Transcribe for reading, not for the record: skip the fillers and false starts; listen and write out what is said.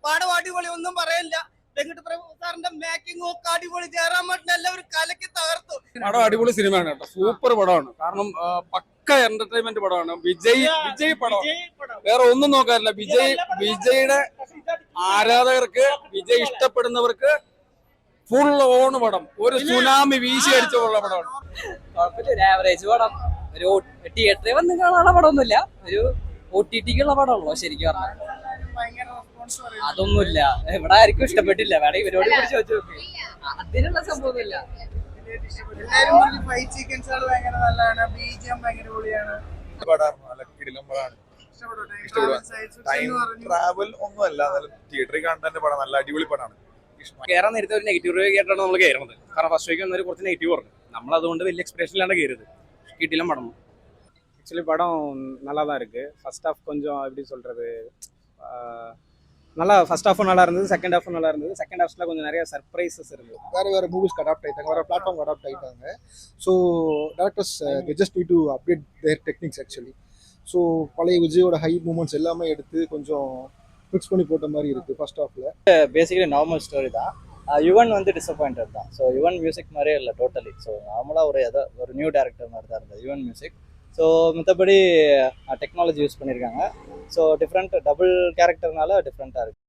പടം അടിപൊളി, ഒന്നും പറയില്ല. വെങ്കട്ട് പ്രഭു സാറിന്റെ മേക്കിംഗ് ഒക്കെ അടിപൊളി. ജയറാമേട്ടൻ എല്ലാവരും കലക്കി തകർത്തു. പടം അടിപൊളി സിനിമയാണ് കേട്ടോ, സൂപ്പർ പടമാണ്. കാരണം പക്ക എന്റർടൈൻമെന്റ് പടമാണ്. വിജയ് പടം വേറെ ഒന്നും നോക്കാറില്ല. വിജയുടെ ആരാധകർക്ക്, വിജയ് ഇഷ്ടപ്പെടുന്നവർക്ക് ഫുൾ ഓൺ പടം, ഒരു സുനാമി വീശി അടിച്ചുള്ള പടമാണ്. കുഴപ്പമില്ല, ആവറേജ് പടം. ഒരു തിയേറ്ററിൽ വന്ന് കാണാനുള്ള പടമൊന്നുമില്ല, ഒരു OTT-ക്കുള്ള പടമുള്ളൂ ശരിക്കും പറഞ്ഞാൽ. അതൊന്നുമില്ല, ഇവിടെ ആർക്കും ഇഷ്ടപ്പെട്ടില്ല. വേണം ഇവരോട് കൂടി ചോദിച്ചു നോക്കി, അതിനുള്ള സംഭവമൊന്നുമില്ല. ട്രാവൽ ഒന്നുമല്ല, തിയേറ്ററിൽ കാണുന്നതിന്റെ പടം നല്ല അടിപൊളി പടമാണ്. കയറാൻ നേരത്തെ ഒരു നെഗറ്റീവ് റിവ്യൂ കേട്ടാണ് നമ്മൾ കയറുന്നത്. കാരണം ഫസ്റ്റ് വീക്ക് വന്നൊരു കുറച്ച് നെഗറ്റീവ് പറഞ്ഞു. നമ്മളതുകൊണ്ട് വലിയ എക്സ്പ്രഷനിലാണ് കയറിയത്. കിട്ടില്ല പടം. ஆக்சுவலி படம் நல்லா தான் இருக்குது. ஃபர்ஸ்ட் ஹாஃப் கொஞ்சம் எப்படி சொல்கிறது, நல்லா ஃபர்ஸ்ட் ஹாஃபும் நல்லா இருந்தது, செகண்ட் ஹாஃபும் நல்லா இருந்தது. செகண்ட் ஹாஃப்ஸில் கொஞ்சம் நிறைய சர்ப்ரைசஸ் இருக்குது. வேறு மூவிஸ்க்கு அடாப்ட் ஆகிட்டாங்க, வேறு பிளாட்ஃபார்ம் அடாப்ட் ஆகிட்டாங்க. So directors just need to update their techniques actually. So பழைய விஜயோட ஹை மூமெண்ட்ஸ் எல்லாமே எடுத்து கொஞ்சம் மிக்ஸ் பண்ணி போட்ட மாதிரி இருக்குது ஃபர்ஸ்ட் ஹாஃபில். பேசிக்கலி நார்மல் ஸ்டோரி தான். யுவன் வந்து டிசப்பாயிண்டட் தான். ஸோ யுவன் மியூசிக் மாதிரியே இல்லை டோட்டலி. ஸோ நார்மலாக ஒரு நியூ டேரக்டர் மாதிரி தான் இருந்தது யுவன் மியூசிக். ஸோ மற்றபடி டெக்னாலஜி யூஸ் பண்ணியிருக்காங்க. ஸோ டிஃப்ரெண்ட் டபுள் கேரக்டர்னால டிஃப்ரெண்ட்டாக இருக்குது.